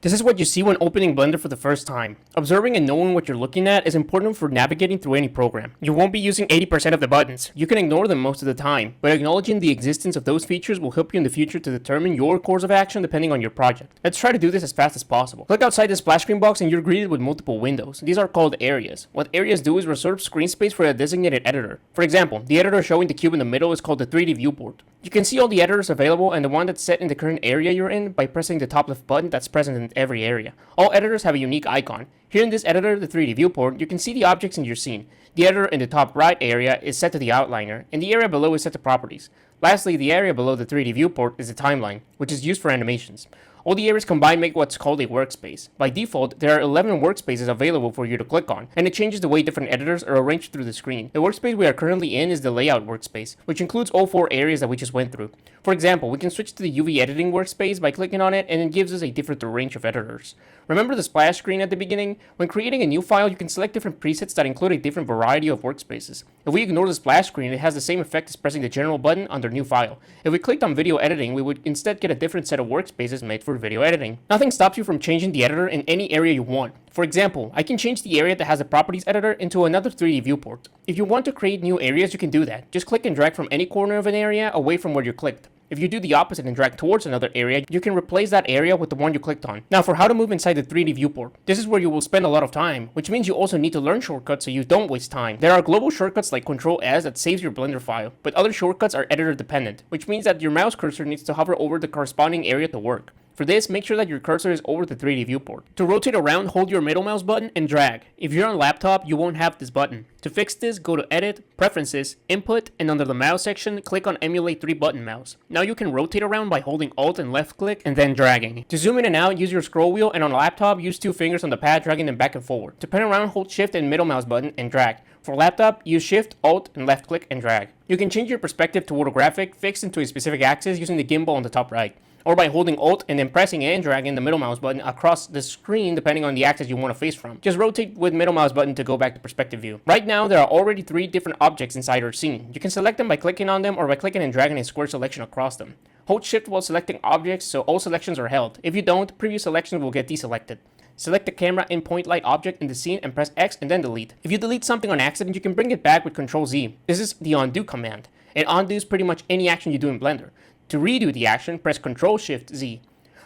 This is what you see when opening Blender for the first time. Observing and knowing what you're looking at is important for navigating through any program. You won't be using 80% of the buttons. You can ignore them most of the time, but acknowledging the existence of those features will help you in the future to determine your course of action depending on your project. Let's try to do this as fast as possible. Click outside the splash screen box and you're greeted with multiple windows. These are called areas. What areas do is reserve screen space for a designated editor. For example, the editor showing the cube in the middle is called the 3D viewport. You can see all the editors available and the one that's set in the current area you're in by pressing the top left button that's present in every area. All editors have a unique icon. Here in this editor, the 3D viewport, you can see the objects in your scene. The editor in the top right area is set to the outliner, and the area below is set to properties. Lastly, the area below the 3D viewport is the timeline, which is used for animations. All the areas combined make what's called a workspace. By default, there are 11 workspaces available for you to click on, and it changes the way different editors are arranged through the screen. The workspace we are currently in is the layout workspace, which includes all 4 areas that we just went through. For example, we can switch to the UV editing workspace by clicking on it, and it gives us a different range of editors. Remember the splash screen at the beginning? When creating a new file, you can select different presets that include a different variety of workspaces. If we ignore the splash screen, it has the same effect as pressing the general button under new file. If we clicked on video editing, we would instead get a different set of workspaces made for video editing. Nothing stops you from changing the editor in any area you want. For example, I can change the area that has a properties editor into another 3D viewport. If you want to create new areas, you can do that. Just click and drag from any corner of an area away from where you clicked. If you do the opposite and drag towards another area, you can replace that area with the one you clicked on. Now for how to move inside the 3D viewport. This is where you will spend a lot of time, which means you also need to learn shortcuts so you don't waste time. There are global shortcuts like Ctrl S that saves your Blender file, but other shortcuts are editor dependent, which means that your mouse cursor needs to hover over the corresponding area to work. For this, make sure that your cursor is over the 3D viewport. To rotate around, hold your middle mouse button and drag. If you're on laptop, you won't have this button. To fix this, go to Edit, Preferences, Input, and under the Mouse section, click on Emulate 3-button mouse. Now you can rotate around by holding Alt and left click and then dragging. To zoom in and out, use your scroll wheel, and on a laptop, use 2 fingers on the pad, dragging them back and forward. To pan around, hold Shift and middle mouse button and drag. For laptop, use Shift, Alt, and left click and drag. You can change your perspective to orthographic fixed into a specific axis using the gimbal on the top right, or by holding Alt and then pressing and dragging the middle mouse button across the screen depending on the axis you want to face from. Just rotate with middle mouse button to go back to perspective view. Right now, there are already 3 different objects inside our scene. You can select them by clicking on them or by clicking and dragging a square selection across them. Hold Shift while selecting objects so all selections are held. If you don't, previous selections will get deselected. Select the camera and point light object in the scene and press X and then delete. If you delete something on accident, you can bring it back with Ctrl Z. This is the undo command. It undoes pretty much any action you do in Blender. To redo the action, press Ctrl Shift Z.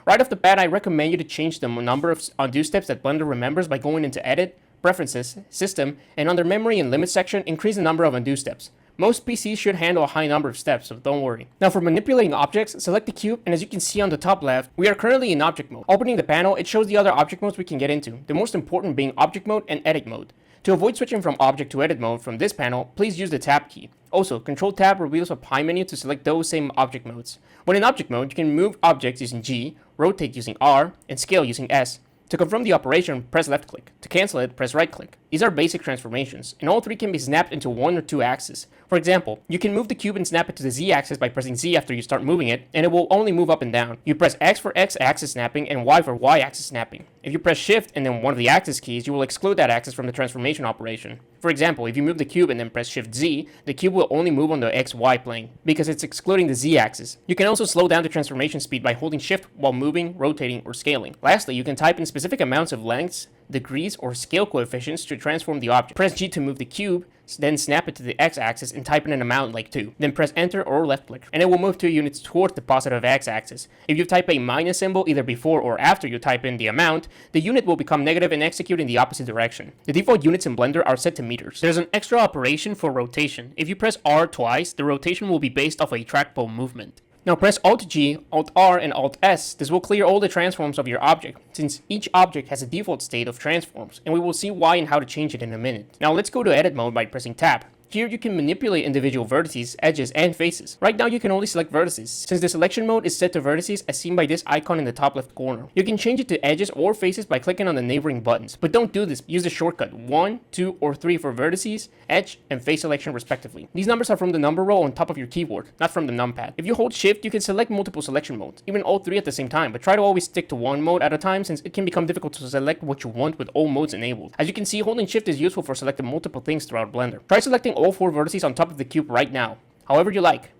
Right off the bat, I recommend you to change the number of undo steps that Blender remembers by going into Edit, Preferences, System, and under Memory and Limit section, increase the number of undo steps. Most PCs should handle a high number of steps, so don't worry. Now for manipulating objects, select the cube, and as you can see on the top left, we are currently in object mode. Opening the panel, it shows the other object modes we can get into, the most important being object mode and edit mode. To avoid switching from object to edit mode from this panel, please use the tab key. Also, Control Tab reveals a pie menu to select those same object modes. When in object mode, you can move objects using G, rotate using R, and scale using S. To confirm the operation, press left click. To cancel it, press right click. These are basic transformations, and all 3 can be snapped into 1 or 2 axes. For example, you can move the cube and snap it to the Z axis by pressing Z after you start moving it, and it will only move up and down. You press X for X axis snapping and Y for Y axis snapping. If you press Shift and then one of the axis keys, you will exclude that axis from the transformation operation. For example, if you move the cube and then press Shift Z, the cube will only move on the XY plane, because it's excluding the Z axis. You can also slow down the transformation speed by holding Shift while moving, rotating, or scaling. Lastly, you can type in specific amounts of lengths, degrees, or scale coefficients to transform the object. Press G to move the cube, then snap it to the x-axis and type in an amount like 2. Then press enter or left click, and it will move 2 units towards the positive x-axis. If you type a minus symbol either before or after you type in the amount, the unit will become negative and execute in the opposite direction. The default units in Blender are set to meters. There's an extra operation for rotation. If you press R twice, the rotation will be based off a trackball movement. Now press Alt-G, Alt-R, and Alt-S. This will clear all the transforms of your object, since each object has a default state of transforms, and we will see why and how to change it in a minute. Now let's go to Edit mode by pressing Tab. Here you can manipulate individual vertices, edges, and faces. Right now you can only select vertices, since the selection mode is set to vertices as seen by this icon in the top left corner. You can change it to edges or faces by clicking on the neighboring buttons, but don't do this. Use the shortcut 1, 2, or 3 for vertices, edge, and face selection respectively. These numbers are from the number row on top of your keyboard, not from the numpad. If you hold Shift, you can select multiple selection modes, even all 3 at the same time, but try to always stick to one mode at a time since it can become difficult to select what you want with all modes enabled. As you can see, holding Shift is useful for selecting multiple things throughout Blender. Try selecting all 4 vertices on top of the cube right now, however you like.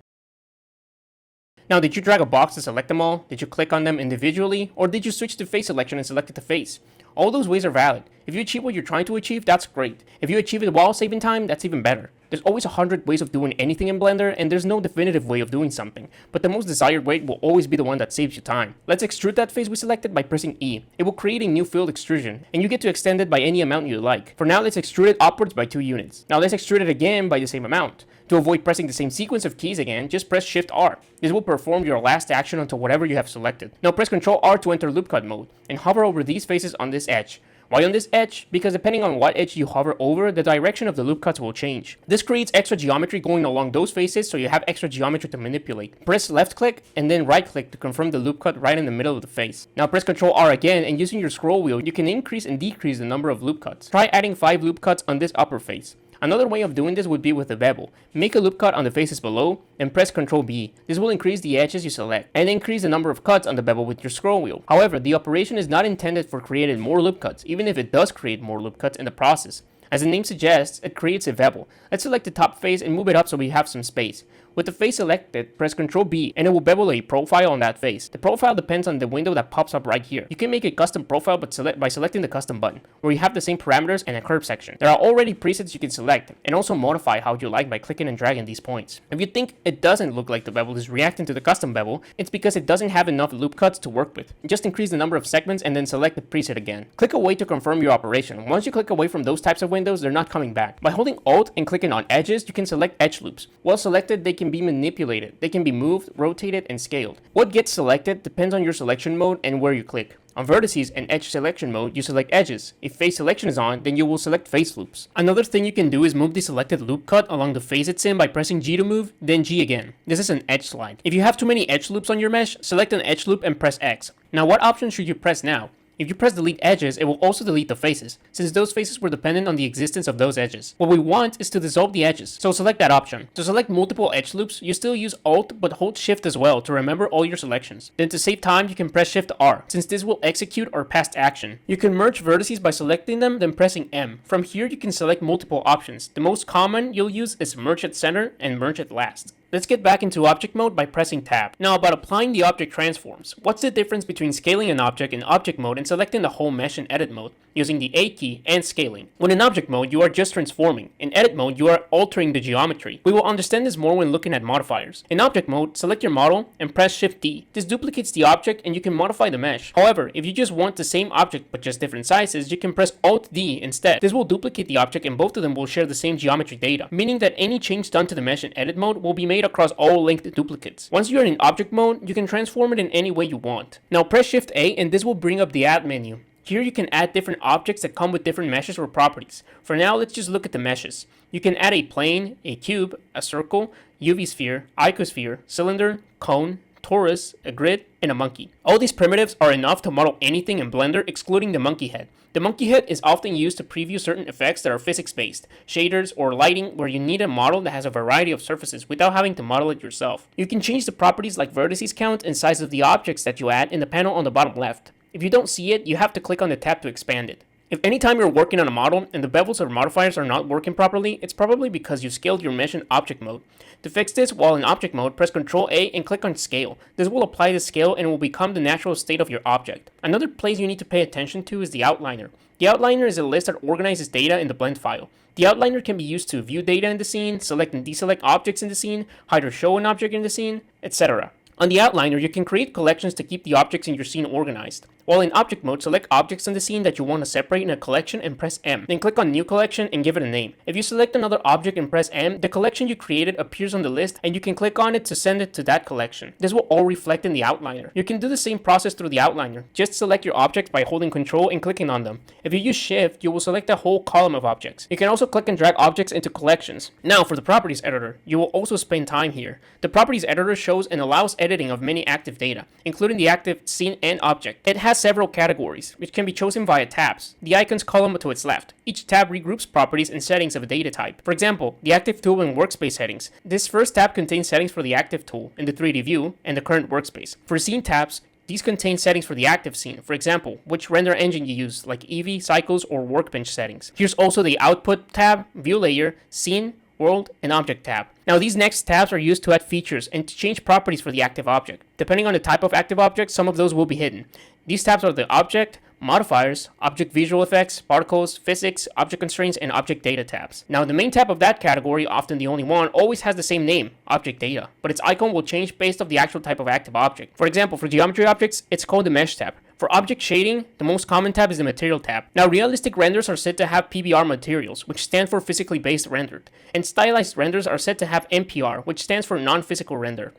Now, did you drag a box to select them all? Did you click on them individually? Or did you switch to face selection and select the face? All those ways are valid. If you achieve what you're trying to achieve, that's great. If you achieve it while saving time, that's even better. There's always 100 ways of doing anything in Blender, and there's no definitive way of doing something, but the most desired way will always be the one that saves you time. Let's extrude that face we selected by pressing E. It will create a new field extrusion, and you get to extend it by any amount you like. For now, let's extrude it upwards by 2 units. Now let's extrude it again by the same amount. To avoid pressing the same sequence of keys again, just press Shift R. This will perform your last action until whatever you have selected. Now press Ctrl R to enter loop cut mode, and hover over these faces on this edge. Why on this edge? Because depending on what edge you hover over, the direction of the loop cuts will change. This creates extra geometry going along those faces, so you have extra geometry to manipulate. Press left click and then right click to confirm the loop cut right in the middle of the face. Now press Ctrl R again, and using your scroll wheel, you can increase and decrease the number of loop cuts. Try adding 5 loop cuts on this upper face. Another way of doing this would be with a bevel. Make a loop cut on the faces below and press Ctrl B. This will increase the edges you select and increase the number of cuts on the bevel with your scroll wheel. However, the operation is not intended for creating more loop cuts, even if it does create more loop cuts in the process. As the name suggests, it creates a bevel. Let's select the top face and move it up so we have some space. With the face selected, press Ctrl B and it will bevel a profile on that face. The profile depends on the window that pops up right here. You can make a custom profile by selecting the custom button, where you have the same parameters and a curve section. There are already presets you can select, and also modify how you like by clicking and dragging these points. If you think it doesn't look like the bevel is reacting to the custom bevel, it's because it doesn't have enough loop cuts to work with. Just increase the number of segments and then select the preset again. Click away to confirm your operation. Once you click away from those types of windows, they're not coming back. By holding Alt and clicking on edges, you can select edge loops. While selected, they can be manipulated. They can be moved, rotated, and scaled. What gets selected depends on your selection mode and where you click. On vertices and edge selection mode, you select edges. If face selection is on, then you will select face loops. Another thing you can do is move the selected loop cut along the face it's in by pressing G to move, then G again. This is an edge slide. If you have too many edge loops on your mesh, select an edge loop and press X. Now what option should you press now? If you press delete edges, it will also delete the faces, since those faces were dependent on the existence of those edges. What we want is to dissolve the edges, so select that option. To select multiple edge loops, you still use Alt, but hold Shift as well to remember all your selections. Then to save time, you can press Shift R, since this will execute our past action. You can merge vertices by selecting them, then pressing M. From here, you can select multiple options. The most common you'll use is merge at center and merge at last. Let's get back into object mode by pressing tab. Now about applying the object transforms. What's the difference between scaling an object in object mode and selecting the whole mesh in edit mode, using the A key and scaling? When in object mode, you are just transforming. In edit mode, you are altering the geometry. We will understand this more when looking at modifiers. In object mode, select your model and press Shift D. This duplicates the object and you can modify the mesh. However, if you just want the same object but just different sizes, you can press Alt D instead. This will duplicate the object and both of them will share the same geometry data, meaning that any change done to the mesh in edit mode will be made across all linked duplicates. Once you're in object mode, you can transform it in any way you want. Now press Shift A and this will bring up the add menu. Here you can add different objects that come with different meshes or properties. For now, let's just look at the meshes. You can add a plane, a cube, a circle, UV sphere, icosphere, cylinder, cone, torus, a grid, and a monkey. All these primitives are enough to model anything in Blender excluding the monkey head. The monkey head is often used to preview certain effects that are physics-based, shaders or lighting where you need a model that has a variety of surfaces without having to model it yourself. You can change the properties like vertices count and size of the objects that you add in the panel on the bottom left. If you don't see it, you have to click on the tab to expand it. If anytime you're working on a model and the bevels or modifiers are not working properly, it's probably because you scaled your mesh in object mode. To fix this, while in object mode, press Ctrl A and click on Scale. This will apply the scale and will become the natural state of your object. Another place you need to pay attention to is the outliner. The outliner is a list that organizes data in the blend file. The outliner can be used to view data in the scene, select and deselect objects in the scene, hide or show an object in the scene, etc. On the outliner, you can create collections to keep the objects in your scene organized. While in object mode, select objects in the scene that you want to separate in a collection and press M. Then click on New Collection and give it a name. If you select another object and press M, the collection you created appears on the list and you can click on it to send it to that collection. This will all reflect in the outliner. You can do the same process through the outliner. Just select your objects by holding Ctrl and clicking on them. If you use Shift, you will select a whole column of objects. You can also click and drag objects into collections. Now for the Properties Editor, you will also spend time here. The Properties Editor shows and allows editing of many active data, including the active scene and object. It has several categories, which can be chosen via tabs. The icons column to its left. Each tab regroups properties and settings of a data type. For example, the active tool and workspace settings. This first tab contains settings for the active tool in the 3D view and the current workspace. For scene tabs, these contain settings for the active scene. For example, which render engine you use, like Eevee, cycles, or workbench settings. Here's also the output tab, view layer, scene, World, and Object tab. Now these next tabs are used to add features and to change properties for the active object. Depending on the type of active object, some of those will be hidden. These tabs are the Object, Modifiers, Object Visual Effects, Particles, Physics, Object Constraints, and Object Data tabs. Now the main tab of that category, often the only one, always has the same name, Object Data, but its icon will change based off the actual type of active object. For example, for geometry objects, it's called the Mesh tab. For object shading, the most common tab is the Material tab. Now realistic renders are said to have PBR materials, which stand for physically based rendered, and stylized renders are said to have NPR, which stands for non-physical render.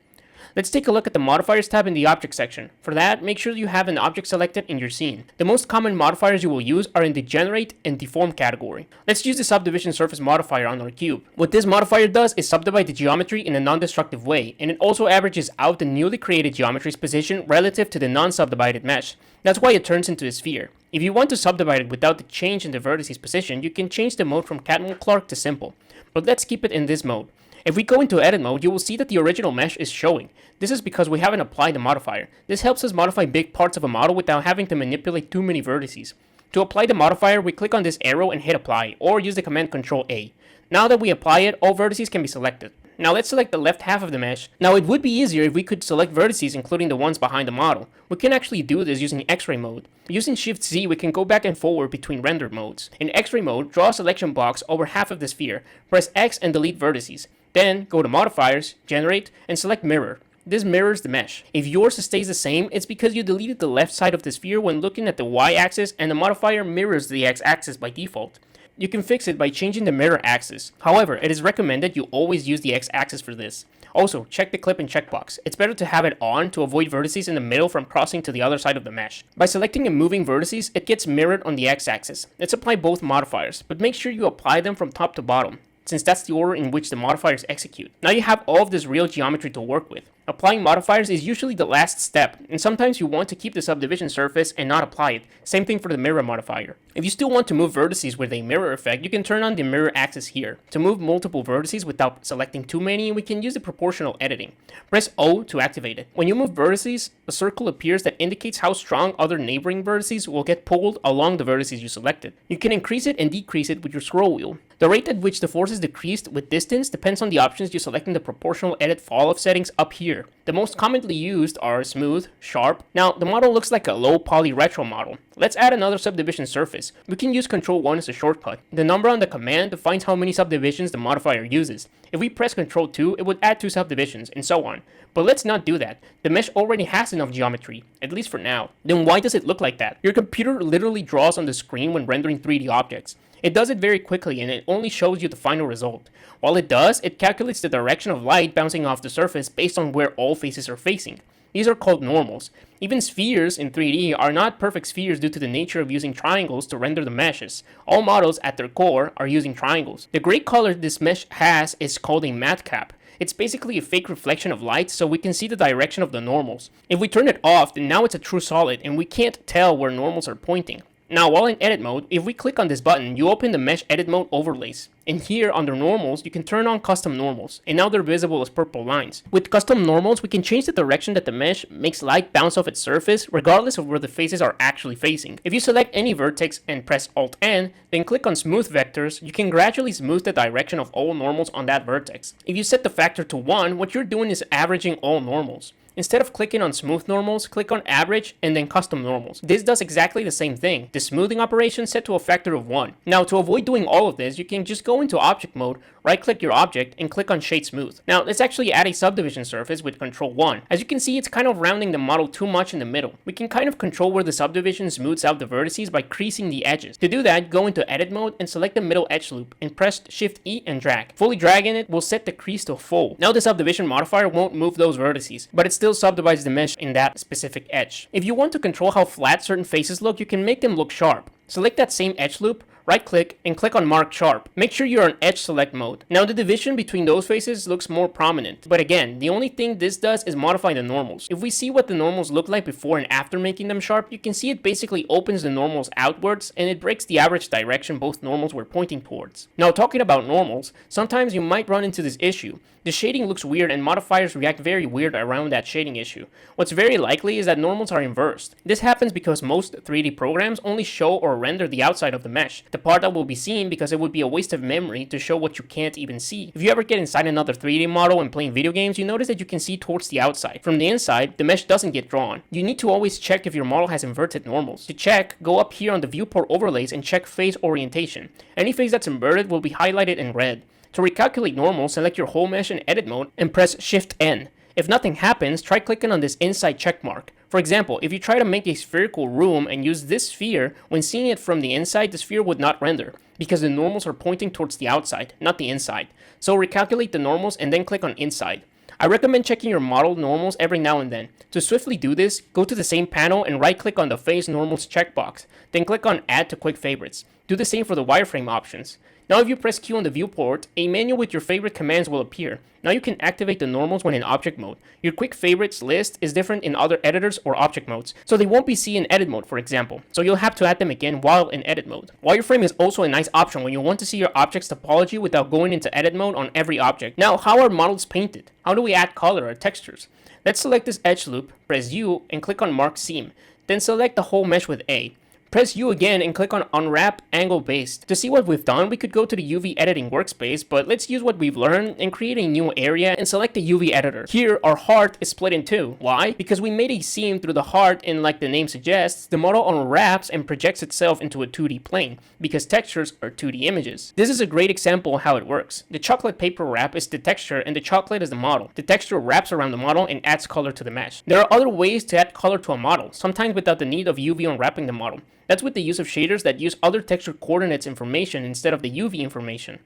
Let's take a look at the Modifiers tab in the Object section. For that, make sure you have an object selected in your scene. The most common modifiers you will use are in the Generate and Deform category. Let's use the Subdivision Surface modifier on our cube. What this modifier does is subdivide the geometry in a non-destructive way, and it also averages out the newly created geometry's position relative to the non-subdivided mesh. That's why it turns into a sphere. If you want to subdivide it without the change in the vertice's position, you can change the mode from Catmull Clark to Simple. But let's keep it in this mode. If we go into edit mode, you will see that the original mesh is showing. This is because we haven't applied the modifier. This helps us modify big parts of a model without having to manipulate too many vertices. To apply the modifier, we click on this arrow and hit apply, or use the command Ctrl A. Now that we apply it, all vertices can be selected. Now let's select the left half of the mesh. Now it would be easier if we could select vertices including the ones behind the model. We can actually do this using X-ray mode. Using Shift Z, we can go back and forward between render modes. In X-ray mode, draw a selection box over half of the sphere. Press X and delete vertices. Then go to Modifiers, Generate, and select Mirror. This mirrors the mesh. If yours stays the same, it's because you deleted the left side of the sphere when looking at the Y-axis, and the modifier mirrors the X-axis by default. You can fix it by changing the mirror axis. However, it is recommended you always use the X-axis for this. Also, check the clip and checkbox. It's better to have it on to avoid vertices in the middle from crossing to the other side of the mesh. By selecting and moving vertices, it gets mirrored on the X-axis. Let's apply both modifiers, but make sure you apply them from top to bottom, since that's the order in which the modifiers execute. Now you have all of this real geometry to work with. Applying modifiers is usually the last step, and sometimes you want to keep the subdivision surface and not apply it. Same thing for the mirror modifier. If you still want to move vertices with a mirror effect, you can turn on the mirror axis here. To move multiple vertices without selecting too many, we can use the proportional editing. Press O to activate it. When you move vertices, a circle appears that indicates how strong other neighboring vertices will get pulled along the vertices you selected. You can increase it and decrease it with your scroll wheel. The rate at which the force is decreased with distance depends on the options you select in the proportional edit fall-off settings up here. The most commonly used are smooth, sharp. Now, the model looks like a low poly retro model. Let's add another subdivision surface. We can use Ctrl 1 as a shortcut. The number on the command defines how many subdivisions the modifier uses. If we press Ctrl 2, it would add 2 subdivisions, and so on. But let's not do that. The mesh already has enough geometry, at least for now. Then why does it look like that? Your computer literally draws on the screen when rendering 3D objects. It does it very quickly and it only shows you the final result. While it does, it calculates the direction of light bouncing off the surface based on where all faces are facing. These are called normals. Even spheres in 3D are not perfect spheres due to the nature of using triangles to render the meshes. All models at their core are using triangles. The gray color this mesh has is called a matte cap. It's basically a fake reflection of light so we can see the direction of the normals. If we turn it off, then now it's a true solid and we can't tell where normals are pointing. Now, while in edit mode, if we click on this button, you open the mesh edit mode overlays. And here, under normals, you can turn on custom normals, and now they're visible as purple lines. With custom normals, we can change the direction that the mesh makes light bounce off its surface, regardless of where the faces are actually facing. If you select any vertex and press Alt-N, then click on smooth vectors, you can gradually smooth the direction of all normals on that vertex. If you set the factor to 1, what you're doing is averaging all normals. Instead of clicking on smooth normals, click on average and then custom normals. This does exactly the same thing. The smoothing operation set to a factor of 1. Now, to avoid doing all of this, you can just go into object mode, right click your object, and click on shade smooth. Now, let's actually add a subdivision surface with Ctrl 1. As you can see, it's kind of rounding the model too much in the middle. We can kind of control where the subdivision smooths out the vertices by creasing the edges. To do that, go into edit mode and select the middle edge loop and press Shift E and drag. Fully dragging it will set the crease to full. Now the subdivision modifier won't move those vertices, but it still subdivides the mesh in that specific edge. If you want to control how flat certain faces look, you can make them look sharp. Select that same edge loop, right click, and click on Mark Sharp. Make sure you're on edge select mode. Now the division between those faces looks more prominent, but again, the only thing this does is modify the normals. If we see what the normals look like before and after making them sharp, you can see it basically opens the normals outwards and it breaks the average direction both normals were pointing towards. Now talking about normals, sometimes you might run into this issue. The shading looks weird and modifiers react very weird around that shading issue. What's very likely is that normals are inversed. This happens because most 3D programs only show or render the outside of the mesh. the part that will be seen because it would be a waste of memory to show what you can't even see. If you ever get inside another 3D model and playing video games, you notice that you can see towards the outside. From the inside, the mesh doesn't get drawn. You need to always check if your model has inverted normals. To check, go up here on the viewport overlays and check face orientation. Any face that's inverted will be highlighted in red. To recalculate normals, select your whole mesh in edit mode and press Shift N. If nothing happens, try clicking on this inside check mark. For example, if you try to make a spherical room and use this sphere, when seeing it from the inside, the sphere would not render, because the normals are pointing towards the outside, not the inside. So recalculate the normals and then click on inside. I recommend checking your model normals every now and then. To swiftly do this, go to the same panel and right click on the face normals checkbox, then click on add to quick favorites. Do the same for the wireframe options. Now if you press Q on the viewport, a menu with your favorite commands will appear. Now you can activate the normals when in object mode. Your quick favorites list is different in other editors or object modes, so they won't be seen in edit mode, for example, so you'll have to add them again while in edit mode. Wireframe is also a nice option when you want to see your object's topology without going into edit mode on every object. Now, how are models painted? How do we add color or textures? Let's select this edge loop, press U, and click on Mark Seam. Then select the whole mesh with A. Press U again and click on Unwrap Angle Based. To see what we've done, we could go to the UV editing workspace, but let's use what we've learned and create a new area and select the UV editor. Here, our heart is split in two. Why? Because we made a seam through the heart and like the name suggests, the model unwraps and projects itself into a 2D plane, because textures are 2D images. This is a great example of how it works. The chocolate paper wrap is the texture and the chocolate is the model. The texture wraps around the model and adds color to the mesh. There are other ways to add color to a model, sometimes without the need of UV unwrapping the model. That's with the use of shaders that use other texture coordinates information instead of the UV information.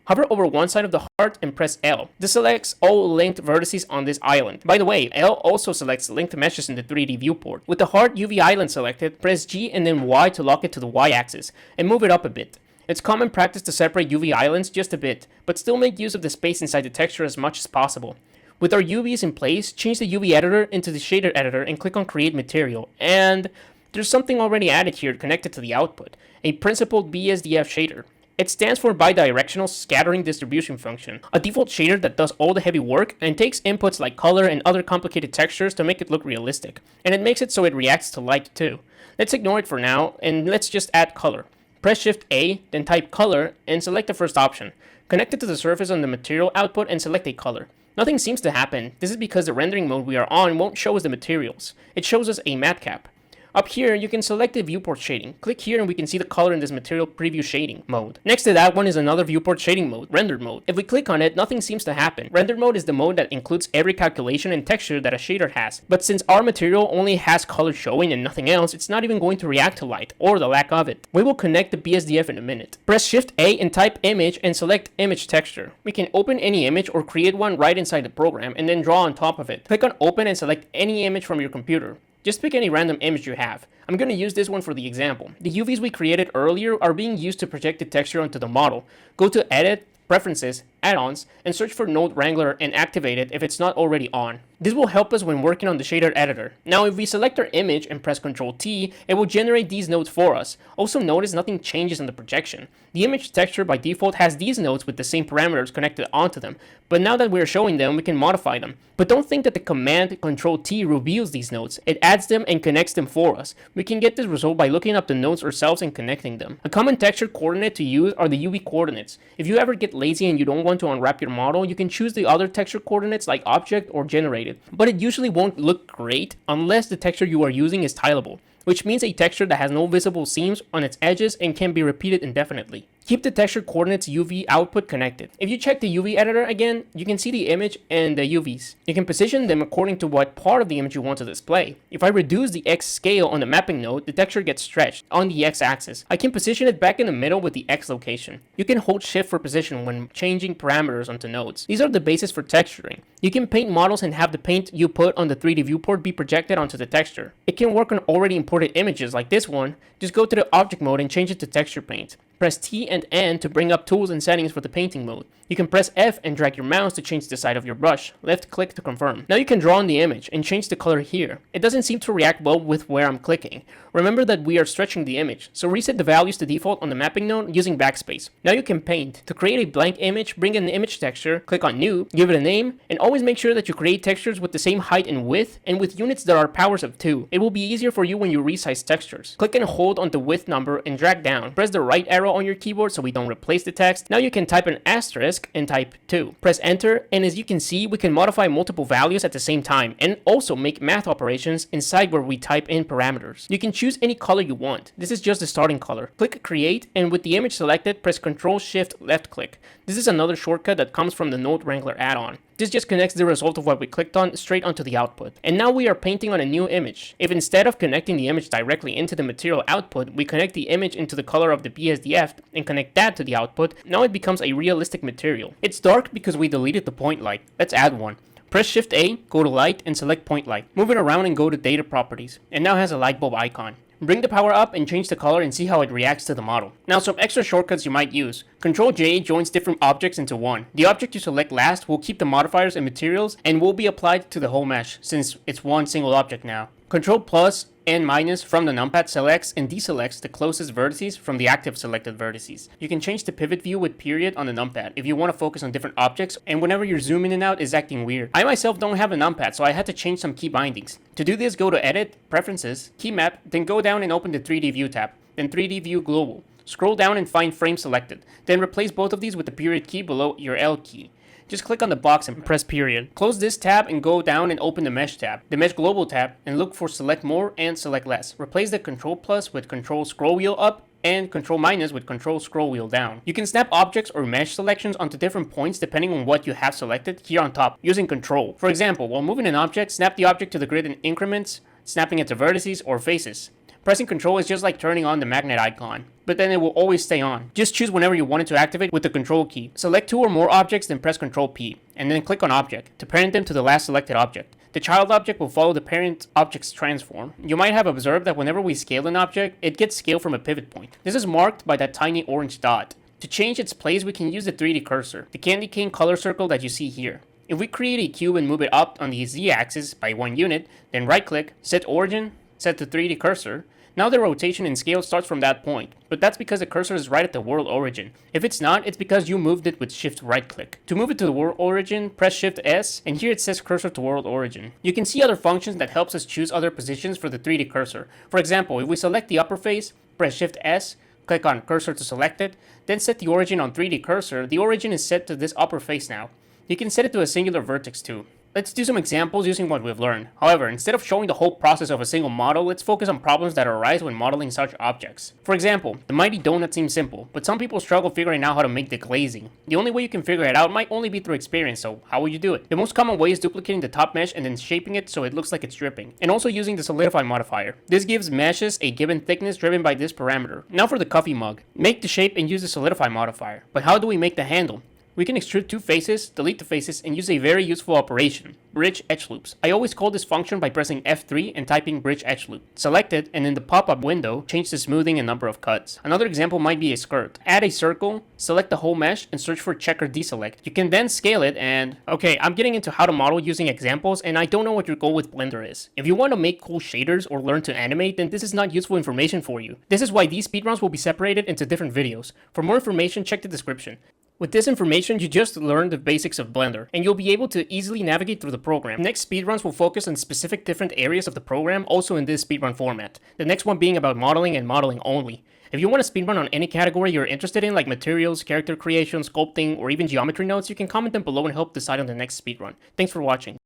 Hover over one side of the heart and press L. This selects all linked vertices on this island. By the way, L also selects linked meshes in the 3D viewport. With the heart UV island selected, press G and then Y to lock it to the Y axis, and move it up a bit. It's common practice to separate UV islands just a bit, but still make use of the space inside the texture as much as possible. With our UVs in place, change the UV editor into the shader editor and click on Create Material, and there's something already added here connected to the output, a principled BSDF shader. It stands for Bidirectional Scattering Distribution Function, a default shader that does all the heavy work and takes inputs like color and other complicated textures to make it look realistic, and it makes it so it reacts to light too. Let's ignore it for now, and let's just add color. Press Shift A, then type color, and select the first option. Connect it to the surface on the material output and select a color. Nothing seems to happen. This is because the rendering mode we are on won't show us the materials. It shows us a matte cap. Up here, you can select the viewport shading. Click here and we can see the color in this material preview shading mode. Next to that one is another viewport shading mode, rendered mode. If we click on it, nothing seems to happen. Rendered mode is the mode that includes every calculation and texture that a shader has. But since our material only has color showing and nothing else, it's not even going to react to light, or the lack of it. We will connect the BSDF in a minute. Press Shift A and type image and select image texture. We can open any image or create one right inside the program and then draw on top of it. Click on open and select any image from your computer. Just pick any random image you have. I'm going to use this one for the example. The UVs we created earlier are being used to project the texture onto the model. Go to Edit, Preferences, Add-ons, and search for Node Wrangler and activate it if it's not already on. This will help us when working on the shader editor. Now if we select our image and press Ctrl T, it will generate these nodes for us. Also notice nothing changes on the projection. The image texture by default has these nodes with the same parameters connected onto them, but now that we're showing them, we can modify them. But don't think that the command Ctrl T reveals these nodes. It adds them and connects them for us. We can get this result by looking up the nodes ourselves and connecting them. A common texture coordinate to use are the UV coordinates. If you ever get lazy and you don't want to unwrap your model, you can choose the other texture coordinates like object or generated, but it usually won't look great unless the texture you are using is tileable, which means a texture that has no visible seams on its edges and can be repeated indefinitely. Keep the texture coordinates UV output connected. If you check the UV editor again, you can see the image and the UVs. You can position them according to what part of the image you want to display. If I reduce the X scale on the mapping node, the texture gets stretched on the X axis. I can position it back in the middle with the X location. You can hold shift for position when changing parameters onto nodes. These are the basis for texturing. You can paint models and have the paint you put on the 3D viewport be projected onto the texture. It can work on already imported images like this one. Just go to the object mode and change it to texture paint. Press T and N to bring up tools and settings for the painting mode. You can press F and drag your mouse to change the side of your brush. Left click to confirm. Now you can draw on the image and change the color here. It doesn't seem to react well with where I'm clicking. Remember that we are stretching the image, so reset the values to default on the mapping node using backspace. Now you can paint. To create a blank image, bring in the image texture, click on New, give it a name, and always make sure that you create textures with the same height and width and with units that are powers of 2. It will be easier for you when you resize textures. Click and hold on the width number and drag down. Press the right arrow arrow on your keyboard so we don't replace the text. Now you can type an asterisk and type 2. Press enter, and as you can see, we can modify multiple values at the same time and also make math operations inside where we type in parameters. You can choose any color you want. This is just the starting color. Click create, and with the image selected, press Ctrl Shift left click. This is another shortcut that comes from the Node Wrangler add-on. This just connects the result of what we clicked on straight onto the output. And now we are painting on a new image. If instead of connecting the image directly into the material output, we connect the image into the color of the BSDF and connect that to the output, now it becomes a realistic material. It's dark because we deleted the point light. Let's add one. Press Shift A, go to light, and select point light. Move it around and go to data properties. It now has a light bulb icon. Bring the power up and change the color and see how it reacts to the model. Now some extra shortcuts you might use. Ctrl J joins different objects into one. The object you select last will keep the modifiers and materials and will be applied to the whole mesh since it's one single object now. Ctrl plus and minus from the numpad selects and deselects the closest vertices from the active selected vertices. You can change the pivot view with period on the numpad if you want to focus on different objects and whenever you're zooming in and out is acting weird. I myself don't have a numpad, so I had to change some key bindings. To do this, go to Edit, Preferences, Key Map, then go down and open the 3D View tab, then 3D View Global. Scroll down and find Frame Selected, then replace both of these with the period key below your L key. Just click on the box and press period. Close this tab and go down and open the Mesh tab, the Mesh Global tab, and look for Select More and Select Less. Replace the Control Plus with Control Scroll Wheel up and Control Minus with Control Scroll Wheel down. You can snap objects or mesh selections onto different points depending on what you have selected here on top using Control. For example, while moving an object, snap the object to the grid in increments, snapping it to vertices or faces. Pressing Control is just like turning on the magnet icon, but then it will always stay on. Just choose whenever you want it to activate with the Control key. Select two or more objects, then press Control P, and then click on Object to parent them to the last selected object. The child object will follow the parent object's transform. You might have observed that whenever we scale an object, it gets scaled from a pivot point. This is marked by that tiny orange dot. To change its place, we can use the 3D cursor, the candy cane color circle that you see here. If we create a cube and move it up on the Z-axis by 1 unit, then right-click, set origin, set to 3D cursor. Now the rotation and scale starts from that point, but that's because the cursor is right at the world origin. If it's not, it's because you moved it with shift right click. To move it to the world origin, press Shift S, and here it says cursor to world origin. You can see other functions that helps us choose other positions for the 3D cursor. For example, if we select the upper face, press Shift S, click on cursor to select it, then set the origin on 3D cursor, the origin is set to this upper face now. You can set it to a singular vertex too. Let's do some examples using what we've learned. However, instead of showing the whole process of a single model, let's focus on problems that arise when modeling such objects. For example, the mighty donut seems simple, but some people struggle figuring out how to make the glazing. The only way you can figure it out might only be through experience, so how will you do it? The most common way is duplicating the top mesh and then shaping it so it looks like it's dripping, and also using the solidify modifier. This gives meshes a given thickness driven by this parameter. Now for the coffee mug. Make the shape and use the solidify modifier. But how do we make the handle? We can extrude two faces, delete the faces, and use a very useful operation, bridge edge loops. I always call this function by pressing F3 and typing bridge edge loop. Select it, and in the pop-up window, change the smoothing and number of cuts. Another example might be a skirt. Add a circle, select the whole mesh, and search for check or deselect. You can then scale it and... Okay, I'm getting into how to model using examples, and I don't know what your goal with Blender is. If you want to make cool shaders or learn to animate, then this is not useful information for you. This is why these speedruns will be separated into different videos. For more information, check the description. With this information, you just learned the basics of Blender, and you'll be able to easily navigate through the program. Next speedruns will focus on specific different areas of the program, also in this speedrun format. The next one being about modeling and modeling only. If you want to speedrun on any category you're interested in, like materials, character creation, sculpting, or even geometry nodes, you can comment them below and help decide on the next speedrun. Thanks for watching.